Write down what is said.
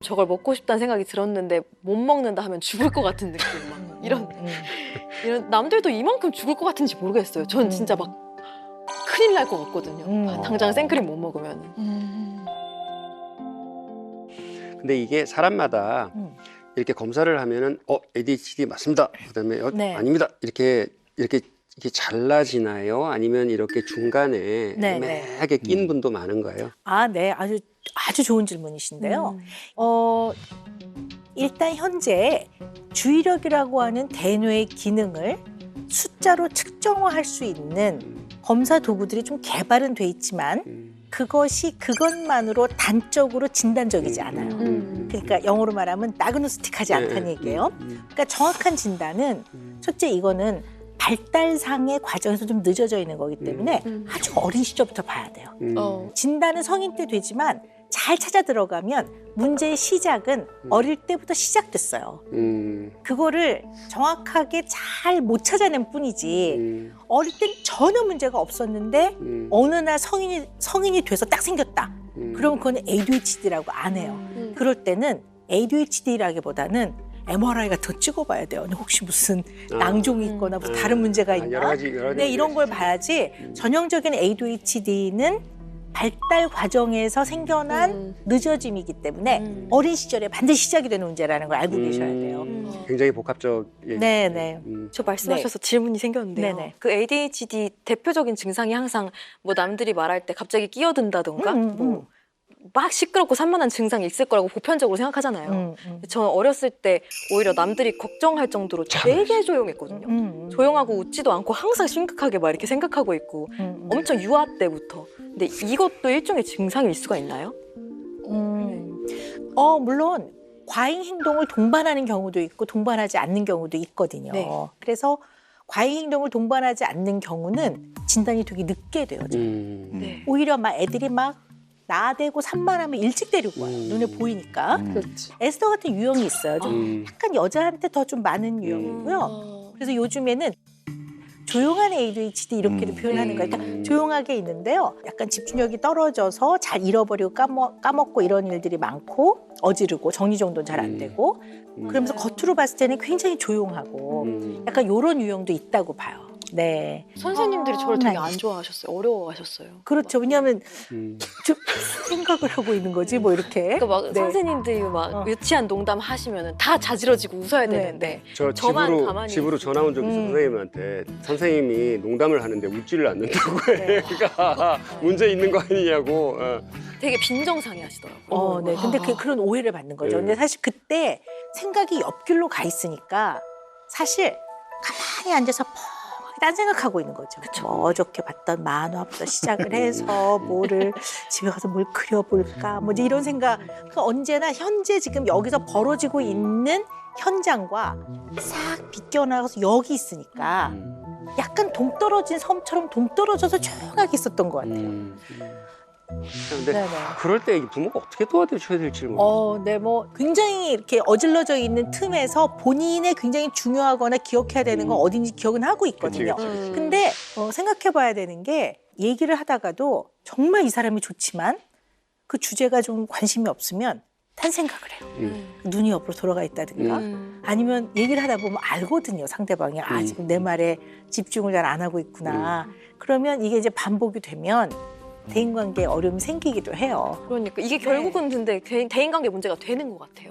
저걸 먹고 싶다는 생각이 들었는데 못 먹는다 하면 죽을 것 같은 느낌 막 이런 남들도 이만큼 죽을 것 같은지 모르겠어요. 전 진짜 막 큰일 날 것 같거든요. 당장 생크림 못 먹으면. 근데 이게 사람마다 이렇게 검사를 하면은 ADHD 맞습니다. 그다음에 네. 아닙니다. 이렇게 잘라지나요? 아니면 이렇게 중간에 네, 애매하게 낀 분도 많은가요? 네. 아주 좋은 질문이신데요. 일단 현재 주의력이라고 하는 대뇌의 기능을 숫자로 측정화할 수 있는 검사 도구들이 좀 개발은 돼 있지만 그것이 그것만으로 단적으로 진단적이지 않아요. 그러니까 영어로 말하면 다그노스틱하지 않다는 얘기예요. 그러니까 정확한 진단은 첫째 이거는 발달상의 과정에서 좀 늦어져 있는 거기 때문에 아주 어린 시절부터 봐야 돼요. 진단은 성인 때 되지만 잘 찾아 들어가면 문제의 시작은 어릴 때부터 시작됐어요. 그거를 정확하게 잘 못 찾아낸 뿐이지 어릴 땐 전혀 문제가 없었는데 어느 날 성인이 돼서 딱 생겼다. 그러면 그건 ADHD라고 안 해요. 그럴 때는 ADHD라기보다는 MRI가 더 찍어봐야 돼요. 혹시 무슨 낭종이 있거나 무슨 다른 문제가 있나? 여러 가지 네, 이런 걸 봐야지 전형적인 ADHD는 발달 과정에서 생겨난 늦어짐이기 때문에 어린 시절에 반드시 시작이 되는 문제라는 걸 알고 계셔야 돼요. 굉장히 복합적인. 네네. 저 말씀하셔서 질문이 생겼는데요. 네네. 그 ADHD 대표적인 증상이 항상 뭐 남들이 말할 때 갑자기 끼어든다던가 뭐 막 시끄럽고 산만한 증상이 있을 거라고 보편적으로 생각하잖아요. 저는 어렸을 때 오히려 남들이 걱정할 정도로 되게 조용했거든요. 조용하고 웃지도 않고 항상 심각하게 막 이렇게 생각하고 있고 엄청 유아 때부터. 근데 이것도 일종의 증상일 수가 있나요? 물론 과잉 행동을 동반하는 경우도 있고 동반하지 않는 경우도 있거든요. 네. 그래서 과잉 행동을 동반하지 않는 경우는 진단이 되게 늦게 돼요. 네. 오히려 막 애들이 막 나대고 산만하면 일찍 데리고 와요. 눈에 보이니까. 그렇지. 에스더 같은 유형이 있어요. 좀 약간 여자한테 더 좀 많은 유형이고요. 그래서 요즘에는 조용한 ADHD 이렇게도 표현하는 거예요. 그러니까 조용하게 있는데요. 약간 집중력이 떨어져서 잘 잃어버리고 까먹고 이런 일들이 많고 어지르고 정리정돈 잘 안 되고 그러면서 겉으로 봤을 때는 굉장히 조용하고 약간 이런 유형도 있다고 봐요. 네. 선생님들이 저를 되게 네. 안 좋아하셨어요. 어려워하셨어요. 그렇죠. 왜냐하면 좀 생각을 하고 있는 거지 뭐 이렇게. 그러니까 막 네. 선생님들이 막 유치한 농담 하시면은 다 자지러지고 웃어야 네, 되는데 저 저만 가만히 집으로 전화 온 적 있어 선생님한테 선생님이 농담을 하는데 웃지를 않는다고 해. 그러니까 문제 있는 거 아니냐고. 되게 빈정상해 하시더라고요. 네. 근데 그런 오해를 받는 거죠. 근데 사실 그때 생각이 옆길로 가 있으니까 사실 가만히 앉아서 딴 생각하고 있는 거죠. 뭐 어저께 봤던 만화부터 시작을 해서 뭐를 집에 가서 뭘 그려볼까 뭐 이제 이런 생각. 그러니까 언제나 현재 지금 여기서 벌어지고 있는 현장과 싹 비껴나가서 여기 있으니까 약간 동떨어진 섬처럼 동떨어져서 조용하게 있었던 것 같아요. 근데 네네. 그럴 때 부모가 어떻게 도와주셔야 될지 모르겠어요. 네, 뭐 굉장히 이렇게 어질러져 있는 틈에서 본인의 굉장히 중요하거나 기억해야 되는 건 어딘지 기억은 하고 있거든요. 그치. 근데 생각해봐야 되는 게 얘기를 하다가도 정말 이 사람이 좋지만 그 주제가 좀 관심이 없으면 딴 생각을 해요. 눈이 옆으로 돌아가 있다든가 아니면 얘기를 하다 보면 알거든요. 상대방이 지금 내 말에 집중을 잘 안 하고 있구나. 그러면 이게 이제 반복이 되면 대인관계에 어려움이 생기기도 해요. 그러니까 이게 결국은 근데 대인관계 문제가 되는 것 같아요.